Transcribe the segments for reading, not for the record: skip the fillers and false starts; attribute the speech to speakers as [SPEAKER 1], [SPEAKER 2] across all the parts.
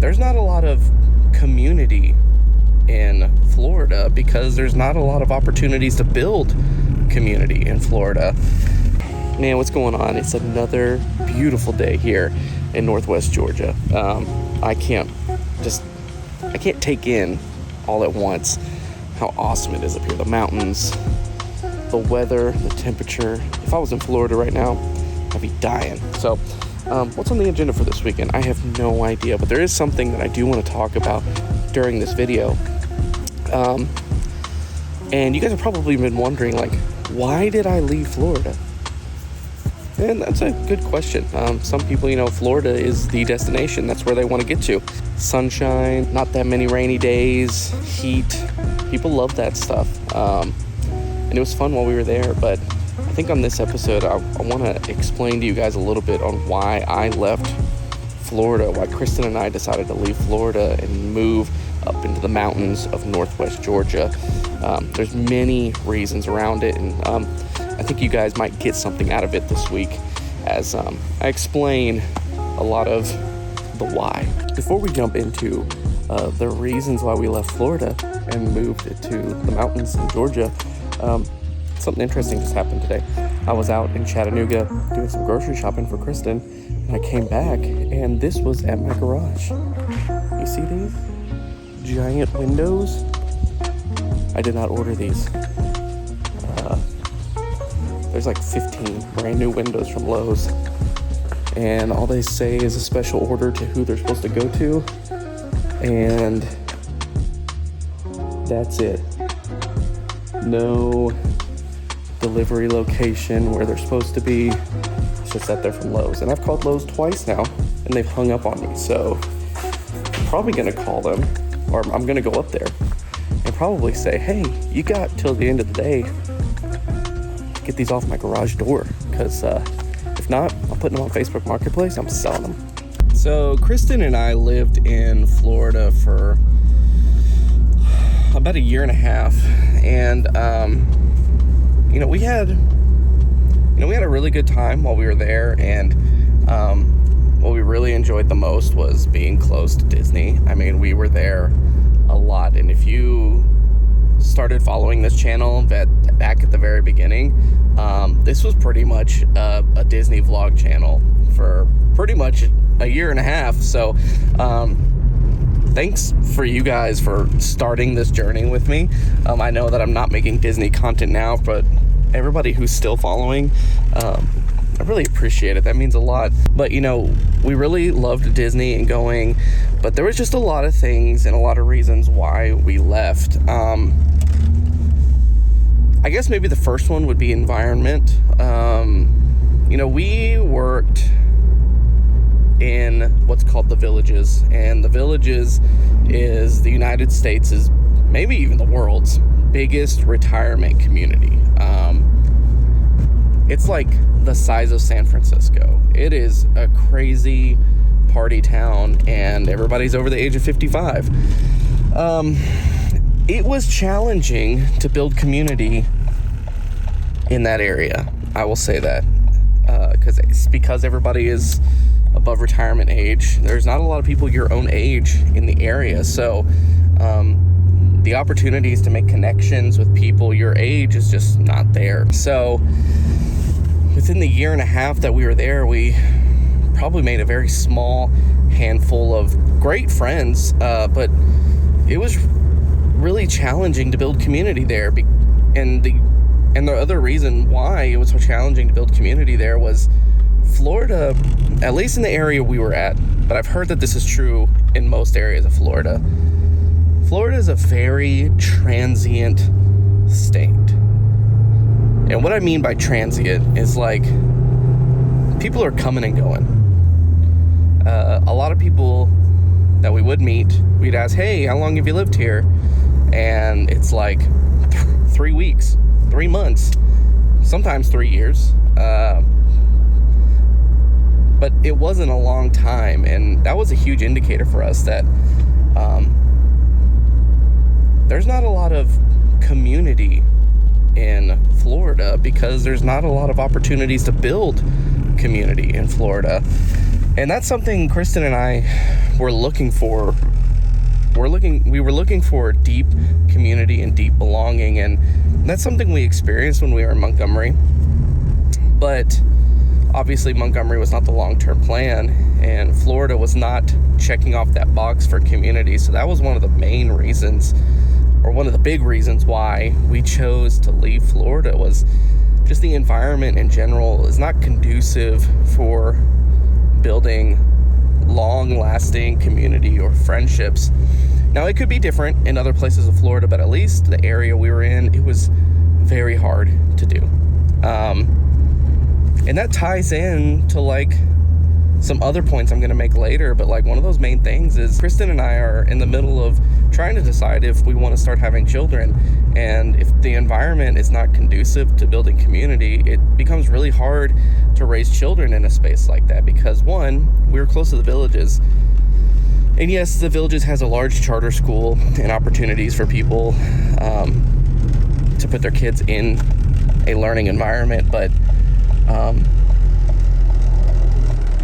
[SPEAKER 1] there's not a lot of community in Florida because there's not a lot of opportunities to build community in Florida. Man, what's going on? It's another beautiful day here in Northwest Georgia. I can't take in all at once how awesome it is up here. The mountains, the weather, the temperature. If I was in Florida right now, I'd be dying. So what's on the agenda for this weekend? I have no idea, but there is something that I do want to talk about during this video. And you guys have probably been wondering, like, why did I leave Florida? And that's a good question. Some people, Florida is the destination. That's where they want to get to. Sunshine, not that many rainy days, heat. People love that stuff. And it was fun while we were there. But I think on this episode, I want to explain to you guys a little bit on why I left Florida, why Kristen and I decided to leave Florida and move up into the mountains of Northwest Georgia. There's many reasons around it, and I think you guys might get something out of it this week as I explain a lot of the why. Before we jump into the reasons why we left Florida and moved to the mountains in Georgia, something interesting just happened today. I was out in Chattanooga doing some grocery shopping for Kristen, and I came back, and this was at my garage. You see these giant windows? I did not order these. There's like 15 brand new windows from Lowe's, and all they say is a special order to who they're supposed to go to, and that's it. No delivery location where they're supposed to be. It's just that they're from Lowe's, and I've called Lowe's twice now, and they've hung up on me. So I'm probably gonna call them, or I'm gonna go up there and probably say, hey, you got till the end of the day to get these off my garage door, because if not, I'm putting them on Facebook Marketplace. I'm selling them. So Kristen and I lived in Florida for about a year and a half, and we had a really good time while we were there, and what we really enjoyed the most was being close to Disney. I mean, we were there a lot, and if you started following this channel back at the very beginning, this was pretty much a Disney vlog channel for pretty much a year and a half. So thanks for you guys for starting this journey with me. I know that I'm not making Disney content now, but everybody who's still following, I really appreciate it. That means a lot. But we really loved Disney and going, but there was just a lot of things and a lot of reasons why we left. I guess maybe the first one would be environment. We worked in what's called the Villages, and the Villages is the United States', maybe even the world's biggest retirement community. It's like the size of San Francisco. It is a crazy party town, and everybody's over the age of 55. It was challenging to build community in that area. I will say that, because everybody is above retirement age. There's not a lot of people your own age in the area, so the opportunities to make connections with people your age is just not there. So within the year and a half that we were there, we probably made a very small handful of great friends, but it was really challenging to build community there. And the other reason why it was so challenging to build community there was Florida, at least in the area we were at, but I've heard that this is true in most areas of Florida. Florida is a very transient state. And what I mean by transient is like people are coming and going. A lot of people that we would meet, we'd ask, hey, how long have you lived here? And it's like 3 weeks, 3 months, sometimes 3 years. But it wasn't a long time, and that was a huge indicator for us that there's not a lot of community in Florida because there's not a lot of opportunities to build community in Florida. And that's something Kristen and I were looking for. We were looking for deep community and deep belonging, and that's something we experienced when we were in Montgomery. But obviously Montgomery was not the long-term plan, and Florida was not checking off that box for community. So that was one of the main reasons, or one of the big reasons why we chose to leave Florida, was just the environment in general is not conducive for building long-lasting community or friendships. Now, it could be different in other places of Florida, but at least the area we were in, it was very hard to do. And that ties in to like some other points I'm going to make later, but like one of those main things is Kristen and I are in the middle of trying to decide if we want to start having children. And if the environment is not conducive to building community, it becomes really hard to raise children in a space like that, because one, we're close to the Villages. And yes, the Villages has a large charter school and opportunities for people to put their kids in a learning environment, but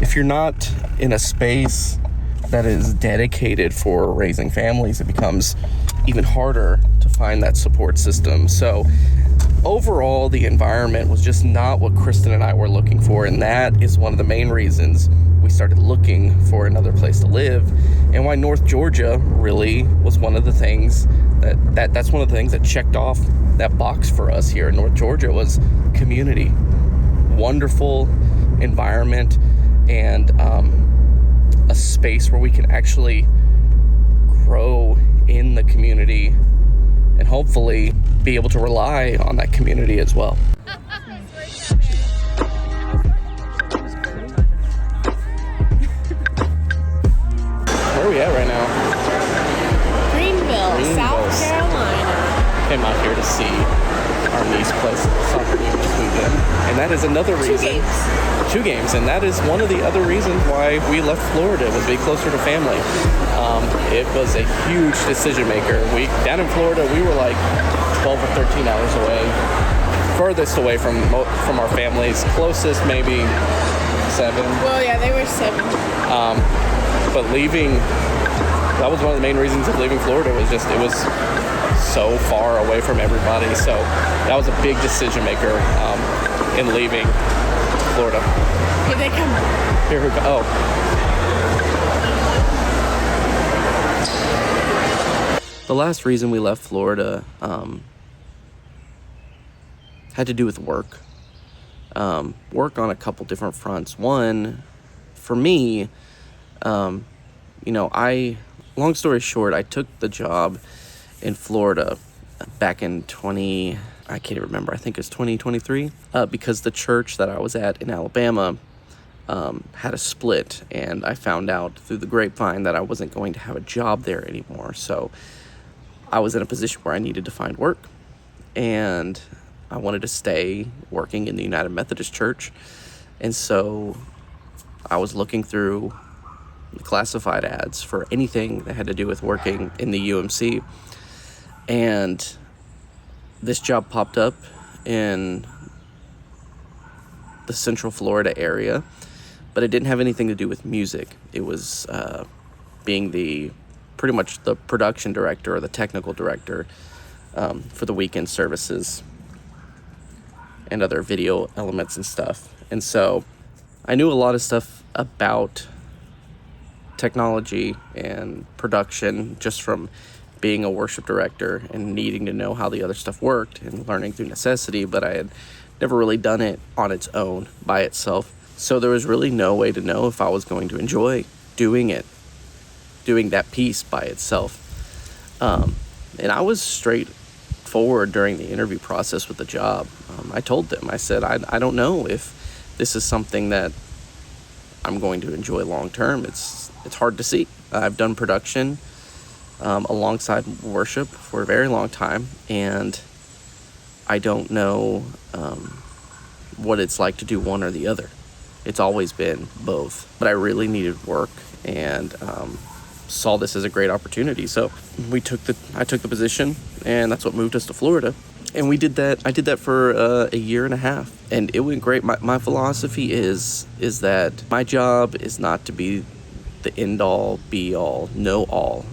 [SPEAKER 1] if you're not in a space that is dedicated for raising families, it becomes even harder to find that support system. So overall, the environment was just not what Kristen and I were looking for, and that is one of the main reasons we started looking for another place to live, and why North Georgia really was one of the things that's one of the things that checked off that box for us here in North Georgia, was community. Wonderful environment, and a space where we can actually grow in the community and hopefully be able to rely on that community as well. Where are we at right now?
[SPEAKER 2] Greenville, South Carolina.
[SPEAKER 1] Came out here to see our niece play soccer game this weekend, and that is another reason. Two games, and that is one of the other reasons why we left Florida, was be closer to family. It was a huge decision maker. Down in Florida, we were like 12 or 13 hours away, furthest away from our families. Closest maybe 7.
[SPEAKER 2] Well, yeah, they were 7.
[SPEAKER 1] But that was one of the main reasons of leaving Florida, was just it was so far away from everybody. So that was a big decision maker in leaving Florida.
[SPEAKER 2] Here they come.
[SPEAKER 1] Here we go. Oh. The last reason we left Florida had to do with work. Work on a couple different fronts. One, for me, long story short, I took the job in Florida back in I can't even remember, I think it was 2023, because the church that I was at in Alabama had a split, and I found out through the grapevine that I wasn't going to have a job there anymore. So I was in a position where I needed to find work, and I wanted to stay working in the United Methodist Church. And so I was looking through the classified ads for anything that had to do with working in the UMC, and this job popped up in the Central Florida area, but it didn't have anything to do with music. It was being pretty much the production director or the technical director for the weekend services and other video elements and stuff. And so I knew a lot of stuff about technology and production just from being a worship director and needing to know how the other stuff worked and learning through necessity, but I had never really done it on its own by itself. So there was really no way to know if I was going to enjoy doing that piece by itself. And I was straightforward during the interview process with the job. I told them, I said, I don't know if this is something that I'm going to enjoy long term. It's hard to see. I've done production alongside worship for a very long time, and I don't know what it's like to do one or the other. It's always been both, but I really needed work, and saw this as a great opportunity. So I took the position, and that's what moved us to Florida. And we did that. I did that for a year and a half, and it went great. My philosophy is that my job is not to be the end all, be all, know all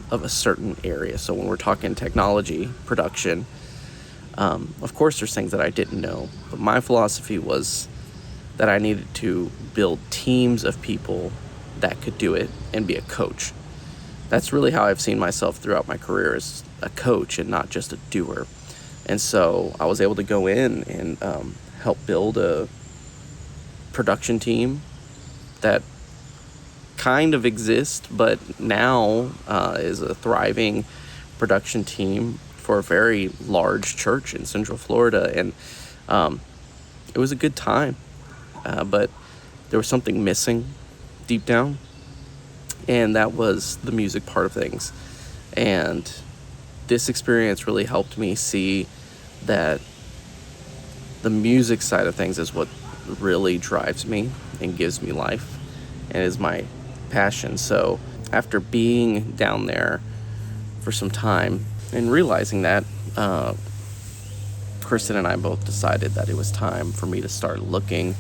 [SPEAKER 1] of a certain area. So when we're talking technology production, of course there's things that I didn't know, but my philosophy was that I needed to build teams of people that could do it and be a coach. That's really how I've seen myself throughout my career, as a coach and not just a doer. And so I was able to go in and help build a production team that kind of exists, but now is a thriving production team for a very large church in Central Florida. And it was a good time, but there was something missing deep down, and that was the music part of things. And this experience really helped me see that the music side of things is what really drives me and gives me life and is my passion. So after being down there for some time and realizing that, Kristen and I both decided that it was time for me to start looking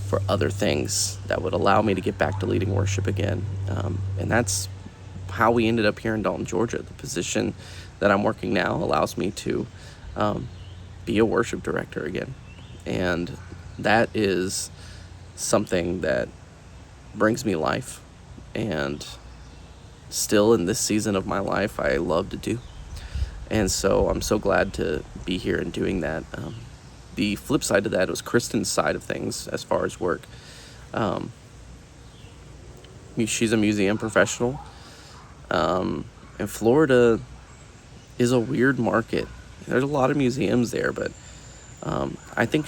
[SPEAKER 1] for other things that would allow me to get back to leading worship again. And that's how we ended up here in Dalton, Georgia. The position that I'm working now allows me to be a worship director again. And that is something that brings me life, and still in this season of my life I love to do. And so I'm so glad to be here and doing that. The flip side of that was Kristen's side of things as far as work. She's a museum professional. And Florida is a weird market. There's a lot of museums there, but I think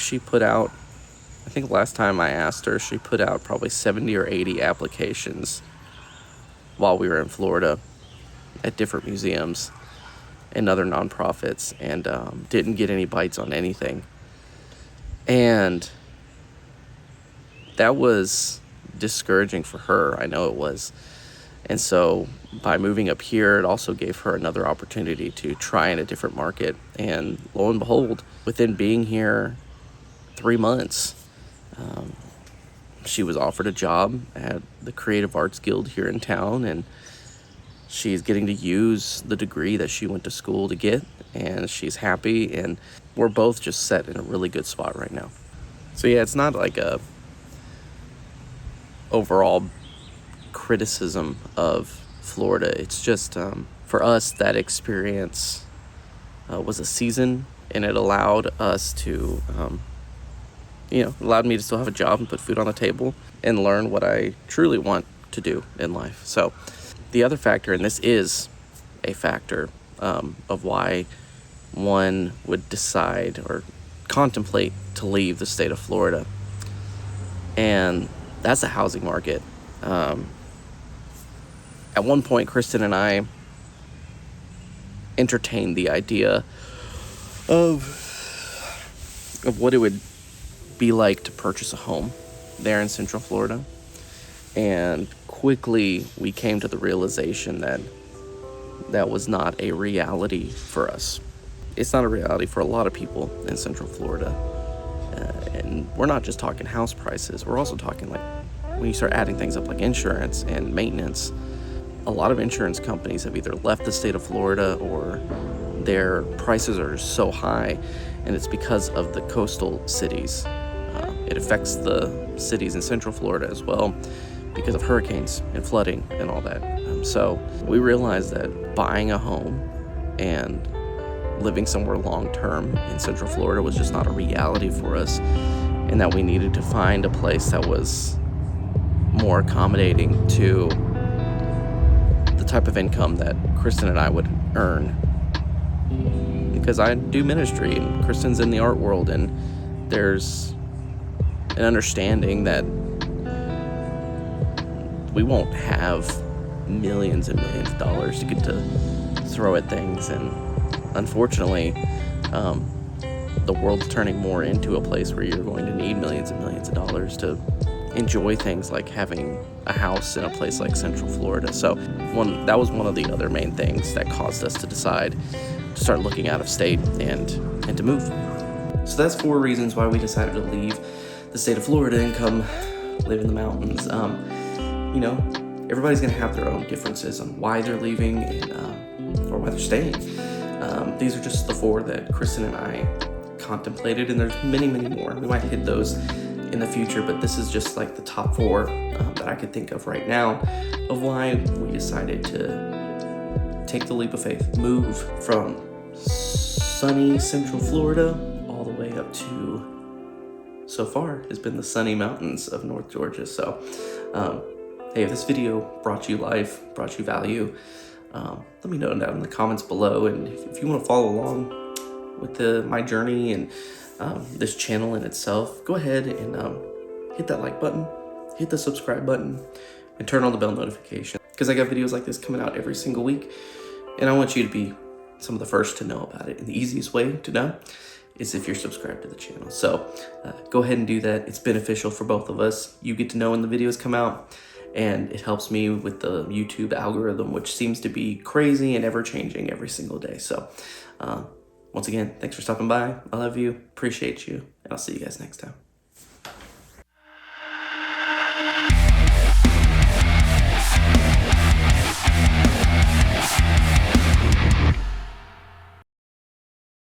[SPEAKER 1] last time I asked her, she put out probably 70 or 80 applications while we were in Florida at different museums and other nonprofits, and didn't get any bites on anything. And that was discouraging for her. I know it was. And so by moving up here, it also gave her another opportunity to try in a different market. And lo and behold, within being here 3 months, she was offered a job at the Creative Arts Guild here in town, and she's getting to use the degree that she went to school to get, and she's happy, and we're both just set in a really good spot right now. So yeah, it's not like a overall criticism of Florida. It's just for us, that experience was a season, and it allowed us to allowed me to still have a job and put food on the table and learn what I truly want to do in life. So the other factor, and this is a factor of why one would decide or contemplate to leave the state of Florida, and that's the housing market. At one point, Kristen and I entertained the idea of what it would be like to purchase a home there in Central Florida. And quickly we came to the realization that that was not a reality for us. It's not a reality for a lot of people in Central Florida. And we're not just talking house prices. We're also talking, like, when you start adding things up like insurance and maintenance, a lot of insurance companies have either left the state of Florida or their prices are so high, and it's because of the coastal cities. It affects the cities in Central Florida as well because of hurricanes and flooding and all that. So we realized that buying a home and living somewhere long-term in Central Florida was just not a reality for us, and that we needed to find a place that was more accommodating to the type of income that Kristen and I would earn. Because I do ministry and Kristen's in the art world, and there's an understanding that we won't have millions and millions of dollars to get to throw at things. And unfortunately, the world's turning more into a place where you're going to need millions and millions of dollars to enjoy things like having a house in a place like Central Florida. So that was one of the other main things that caused us to decide start looking out of state and to move. So that's 4 reasons why we decided to leave the state of Florida and come live in the mountains. You know, everybody's gonna have their own differences on why they're leaving and or why they're staying. These are just the 4 that Kristen and I contemplated, and there's many more. We might hit those in the future, but this is just like the top 4 that I could think of right now of why we decided to take the leap of faith, move from sunny Central Florida all the way up to, so far, has been the sunny mountains of North Georgia. So, hey, if this video brought you life, brought you value, let me know down in the comments below. And if you want to follow along with my journey and this channel in itself, go ahead and hit that like button, hit the subscribe button, and turn on the bell notification, because I got videos like this coming out every single week, and I want you to be some of the first to know about it. And the easiest way to know is if you're subscribed to the channel. So go ahead and do that. It's beneficial for both of us. You get to know when the videos come out, and it helps me with the YouTube algorithm, which seems to be crazy and ever changing every single day. So once again, thanks for stopping by. I love you, appreciate you, and I'll see you guys next time.